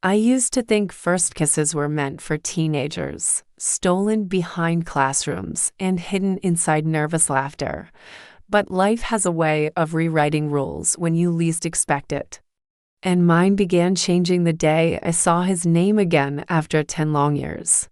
I used to think first kisses were meant for teenagers, stolen behind classrooms and hidden inside nervous laughter. But life has a way of rewriting rules when you least expect it. And mine began changing the day I saw his name again after 10 long years,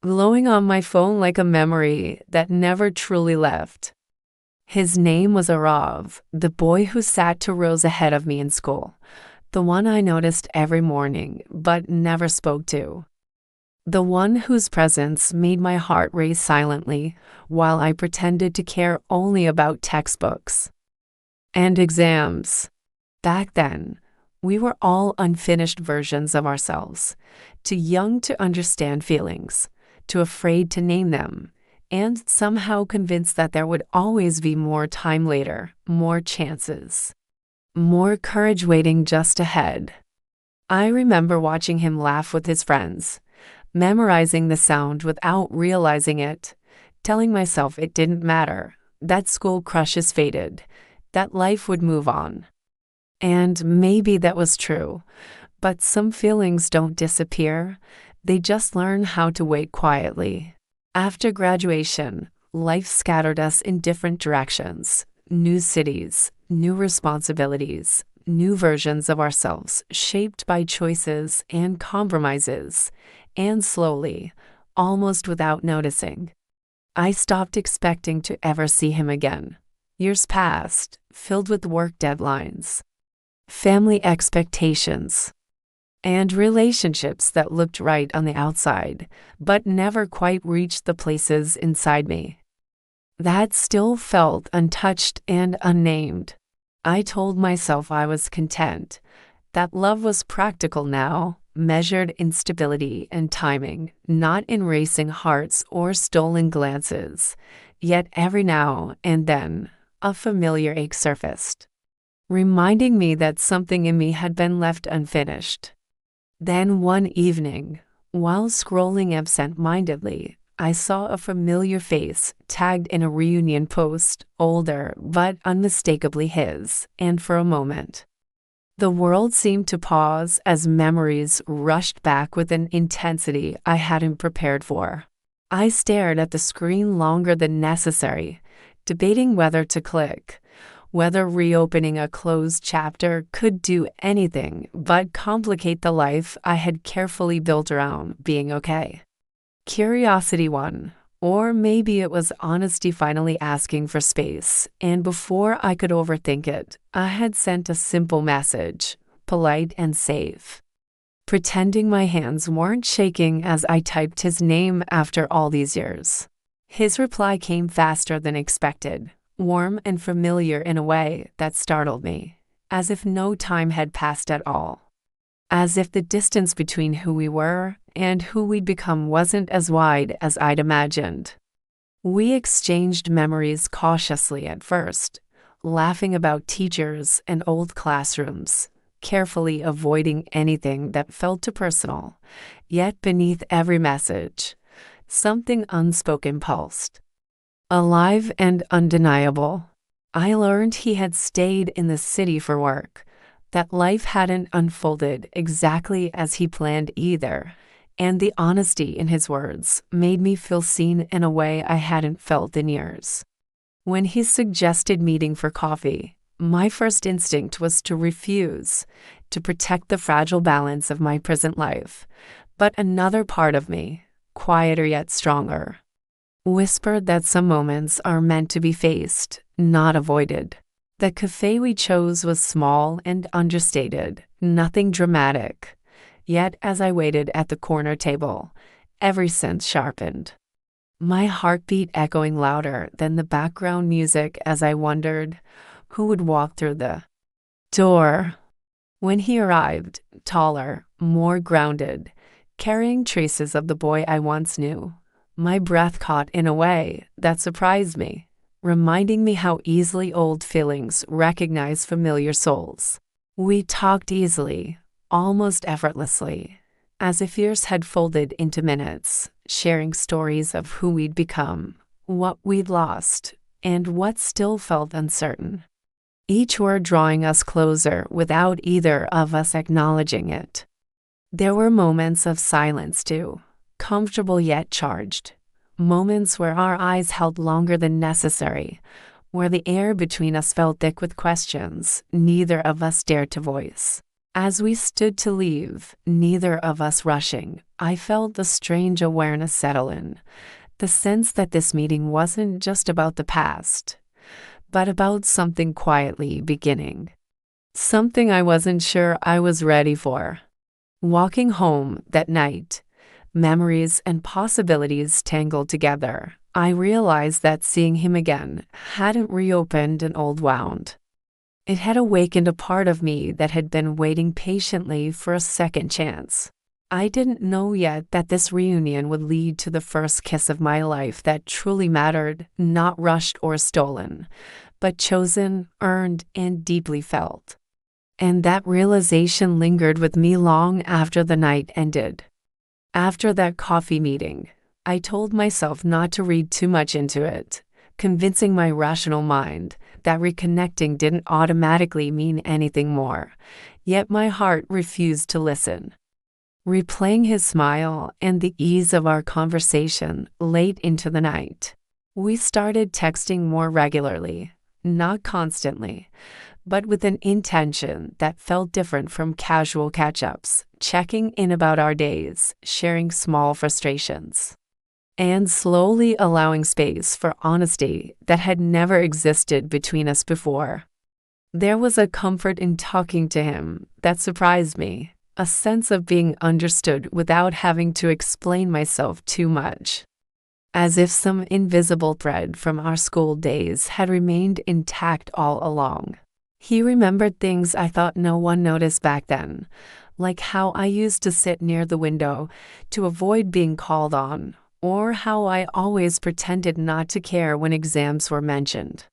glowing on my phone like a memory that never truly left. His name was Arav, the boy who sat 2 rows ahead of me in school, the one I noticed every morning but never spoke to. The one whose presence made my heart race silently while I pretended to care only about textbooks and exams. Back then, we were all unfinished versions of ourselves, too young to understand feelings, too afraid to name them, and somehow convinced that there would always be more time later, more chances, more courage waiting just ahead. I remember watching him laugh with his friends, memorizing the sound without realizing it, telling myself it didn't matter, that school crushes faded, that life would move on. And maybe that was true, but some feelings don't disappear, they just learn how to wait quietly. After graduation, life scattered us in different directions, new cities, new responsibilities, new versions of ourselves shaped by choices and compromises, and slowly, almost without noticing, I stopped expecting to ever see him again. Years passed, filled with work deadlines, family expectations, and relationships that looked right on the outside, but never quite reached the places inside me that still felt untouched and unnamed. I told myself I was content, that love was practical now, measured in stability and timing, not in racing hearts or stolen glances. Yet every now and then, a familiar ache surfaced, reminding me that something in me had been left unfinished. Then one evening, while scrolling absent-mindedly, I saw a familiar face tagged in a reunion post, older but unmistakably his, and for a moment, the world seemed to pause as memories rushed back with an intensity I hadn't prepared for. I stared at the screen longer than necessary, debating whether to click, whether reopening a closed chapter could do anything but complicate the life I had carefully built around being okay. Curiosity won, or maybe it was honesty finally asking for space, and before I could overthink it, I had sent a simple message, polite and safe, pretending my hands weren't shaking as I typed his name after all these years. His reply came faster than expected, warm and familiar in a way that startled me, as if no time had passed at all, as if the distance between who we were and who we'd become wasn't as wide as I'd imagined. We exchanged memories cautiously at first, laughing about teachers and old classrooms, carefully avoiding anything that felt too personal. Yet beneath every message, something unspoken pulsed, alive and undeniable. I learned he had stayed in the city for work, that life hadn't unfolded exactly as he planned either, and the honesty in his words made me feel seen in a way I hadn't felt in years. When he suggested meeting for coffee, my first instinct was to refuse, to protect the fragile balance of my present life. But another part of me, quieter yet stronger, whispered that some moments are meant to be faced, not avoided. The cafe we chose was small and understated, nothing dramatic. Yet as I waited at the corner table, every sense sharpened, my heartbeat echoing louder than the background music as I wondered who would walk through the door. When he arrived, taller, more grounded, carrying traces of the boy I once knew, my breath caught in a way that surprised me, reminding me how easily old feelings recognize familiar souls. We talked easily, almost effortlessly, as if years had folded into minutes, sharing stories of who we'd become, what we'd lost, and what still felt uncertain. Each word drawing us closer without either of us acknowledging it. There were moments of silence too, comfortable yet charged. Moments where our eyes held longer than necessary, where the air between us felt thick with questions neither of us dared to voice. As we stood to leave, neither of us rushing, I felt the strange awareness settle in, the sense that this meeting wasn't just about the past, but about something quietly beginning. Something I wasn't sure I was ready for. Walking home that night, memories and possibilities tangled together, I realized that seeing him again hadn't reopened an old wound. It had awakened a part of me that had been waiting patiently for a second chance. I didn't know yet that this reunion would lead to the first kiss of my life that truly mattered, not rushed or stolen, but chosen, earned, and deeply felt. And that realization lingered with me long after the night ended. After that coffee meeting, I told myself not to read too much into it, convincing my rational mind that reconnecting didn't automatically mean anything more, yet my heart refused to listen. Replaying his smile and the ease of our conversation late into the night, we started texting more regularly, not constantly, but with an intention that felt different from casual catch-ups, checking in about our days, sharing small frustrations, and slowly allowing space for honesty that had never existed between us before. There was a comfort in talking to him that surprised me, a sense of being understood without having to explain myself too much. As if some invisible thread from our school days had remained intact all along. He remembered things I thought no one noticed back then, like how I used to sit near the window to avoid being called on, or how I always pretended not to care when exams were mentioned.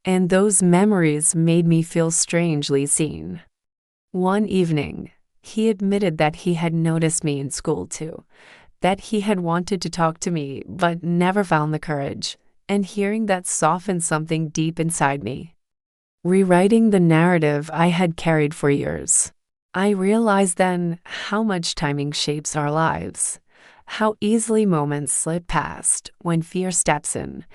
And those memories made me feel strangely seen. One evening, he admitted that he had noticed me in school too, that he had wanted to talk to me but never found the courage, and hearing that softened something deep inside me. Rewriting the narrative I had carried for years, I realized then how much timing shapes our lives, how easily moments slip past when fear steps in,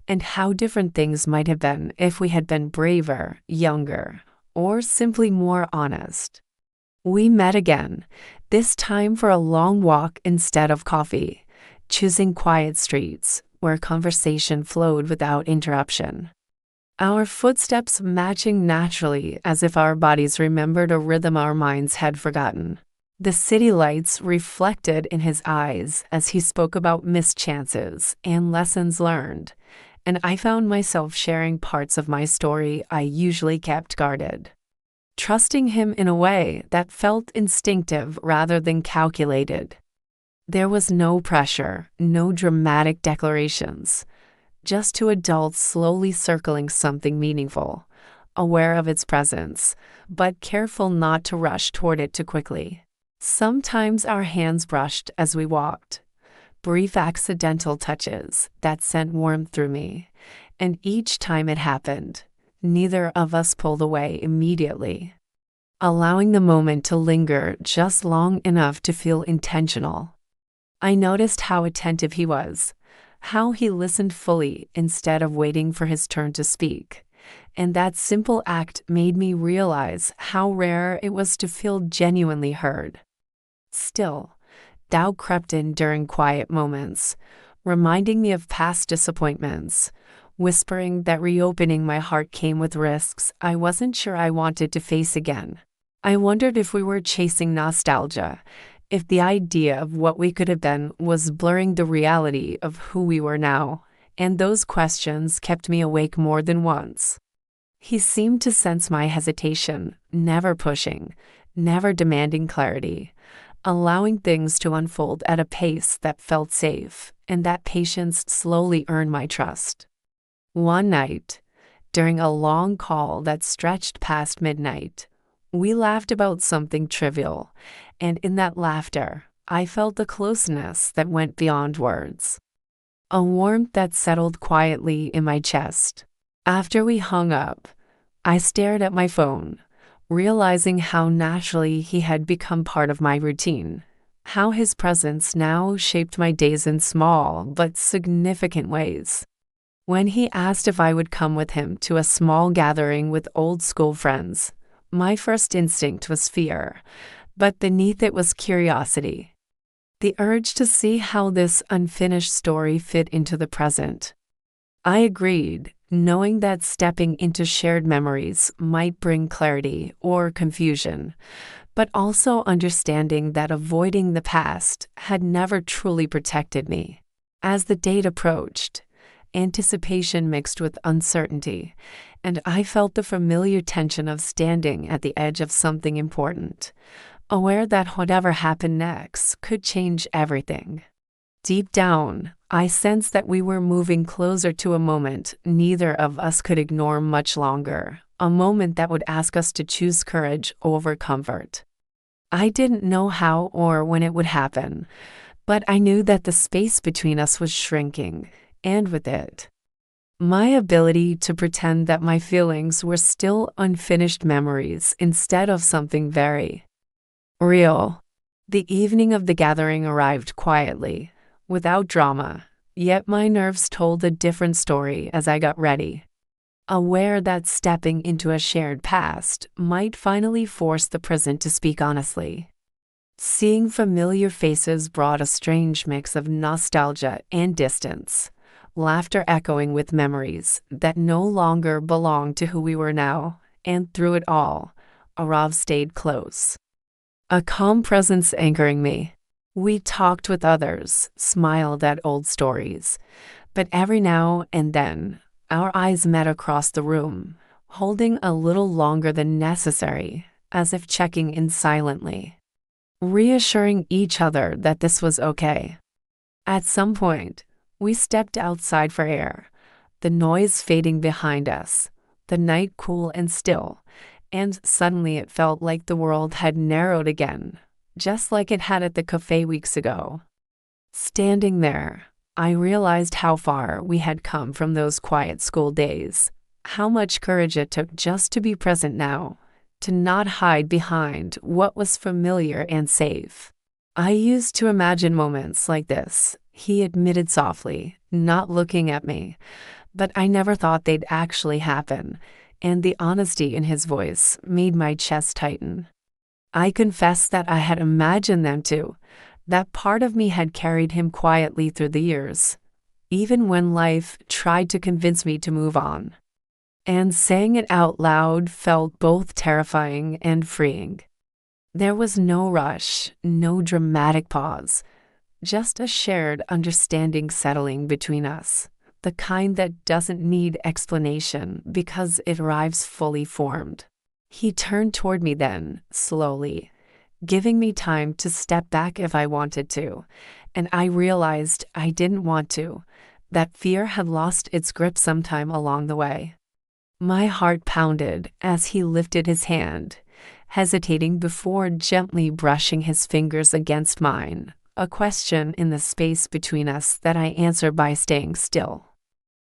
and how different things might have been if we had been braver, younger, or simply more honest. We met again, this time for a long walk instead of coffee, choosing quiet streets where conversation flowed without interruption. Our footsteps matching naturally as if our bodies remembered a rhythm our minds had forgotten. The city lights reflected in his eyes as he spoke about missed chances and lessons learned, and I found myself sharing parts of my story I usually kept guarded. Trusting him in a way that felt instinctive rather than calculated. There was no pressure, no dramatic declarations. Just two adults slowly circling something meaningful, aware of its presence, but careful not to rush toward it too quickly. Sometimes our hands brushed as we walked, brief accidental touches that sent warmth through me, and each time it happened, neither of us pulled away immediately, allowing the moment to linger just long enough to feel intentional. I noticed how attentive he was, how he listened fully instead of waiting for his turn to speak, and that simple act made me realize how rare it was to feel genuinely heard. Still, doubt crept in during quiet moments, reminding me of past disappointments, whispering that reopening my heart came with risks I wasn't sure I wanted to face again. I wondered if we were chasing nostalgia, if the idea of what we could have been was blurring the reality of who we were now, and those questions kept me awake more than once. He seemed to sense my hesitation, never pushing, never demanding clarity, allowing things to unfold at a pace that felt safe, and that patience slowly earned my trust. One night, during a long call that stretched past midnight, we laughed about something trivial, and in that laughter, I felt a closeness that went beyond words. A warmth that settled quietly in my chest. After we hung up, I stared at my phone, realizing how naturally he had become part of my routine, how his presence now shaped my days in small but significant ways. When he asked if I would come with him to a small gathering with old school friends, my first instinct was fear, but beneath it was curiosity. The urge to see how this unfinished story fit into the present. I agreed, knowing that stepping into shared memories might bring clarity or confusion, but also understanding that avoiding the past had never truly protected me. As the date approached, anticipation mixed with uncertainty, and I felt the familiar tension of standing at the edge of something important, aware that whatever happened next could change everything. Deep down, I sensed that we were moving closer to a moment neither of us could ignore much longer, a moment that would ask us to choose courage over comfort. I didn't know how or when it would happen, but I knew that the space between us was shrinking, and with it, my ability to pretend that my feelings were still unfinished memories instead of something very real. The evening of the gathering arrived quietly, without drama, yet my nerves told a different story as I got ready. Aware that stepping into a shared past might finally force the present to speak honestly. Seeing familiar faces brought a strange mix of nostalgia and distance, laughter echoing with memories that no longer belonged to who we were now, and through it all, Arav stayed close, a calm presence anchoring me. We talked with others, smiled at old stories, but every now and then, our eyes met across the room, holding a little longer than necessary, as if checking in silently, reassuring each other that this was okay. At some point, we stepped outside for air, the noise fading behind us, the night cool and still, and suddenly it felt like the world had narrowed again, just like it had at the cafe weeks ago. Standing there, I realized how far we had come from those quiet school days, how much courage it took just to be present now, to not hide behind what was familiar and safe. I used to imagine moments like this, he admitted softly, not looking at me, but I never thought they'd actually happen, and the honesty in his voice made my chest tighten. I confessed that I had imagined them too, that part of me had carried him quietly through the years, even when life tried to convince me to move on. And saying it out loud felt both terrifying and freeing. There was no rush, no dramatic pause, just a shared understanding settling between us, the kind that doesn't need explanation because it arrives fully formed. He turned toward me then, slowly, giving me time to step back if I wanted to, and I realized I didn't want to, that fear had lost its grip sometime along the way. My heart pounded as he lifted his hand, hesitating before gently brushing his fingers against mine, a question in the space between us that I answered by staying still.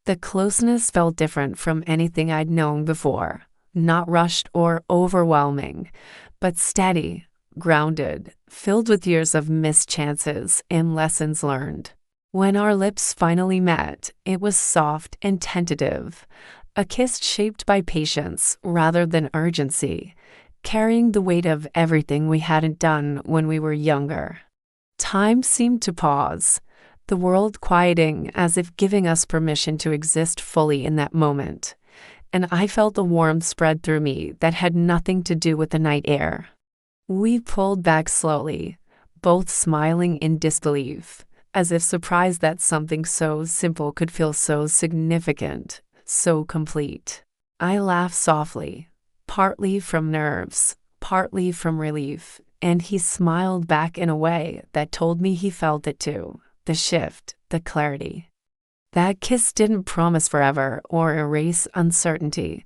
The closeness felt different from anything I'd known before, not rushed or overwhelming, but steady, grounded, filled with years of missed chances and lessons learned. When our lips finally met, it was soft and tentative, a kiss shaped by patience rather than urgency, carrying the weight of everything we hadn't done when we were younger. Time seemed to pause, the world quieting as if giving us permission to exist fully in that moment, and I felt a warmth spread through me that had nothing to do with the night air. We pulled back slowly, both smiling in disbelief, as if surprised that something so simple could feel so significant, so complete. I laughed softly, partly from nerves, partly from relief, and he smiled back in a way that told me he felt it too, the shift, the clarity. That kiss didn't promise forever or erase uncertainty,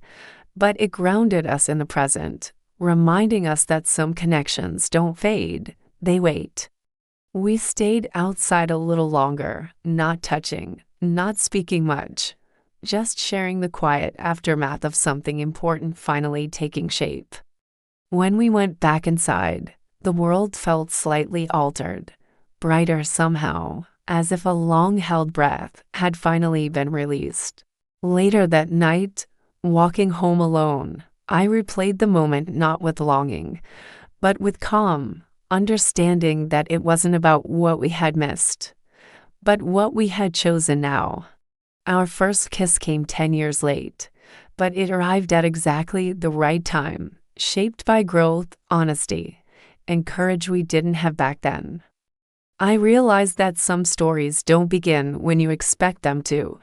but it grounded us in the present, reminding us that some connections don't fade, they wait. We stayed outside a little longer, not touching, not speaking much, just sharing the quiet aftermath of something important finally taking shape. When we went back inside, the world felt slightly altered, brighter somehow, as if a long-held breath had finally been released. Later that night, walking home alone, I replayed the moment not with longing, but with calm, understanding that it wasn't about what we had missed, but what we had chosen now. Our first kiss came 10 years late, but it arrived at exactly the right time, shaped by growth, honesty, and courage we didn't have back then. I realized that some stories don't begin when you expect them to,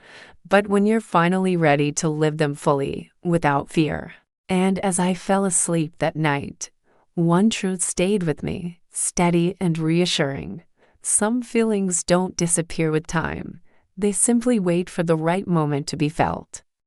but when you're finally ready to live them fully, without fear. And as I fell asleep that night, one truth stayed with me, steady and reassuring. Some feelings don't disappear with time. They simply wait for the right moment to be felt.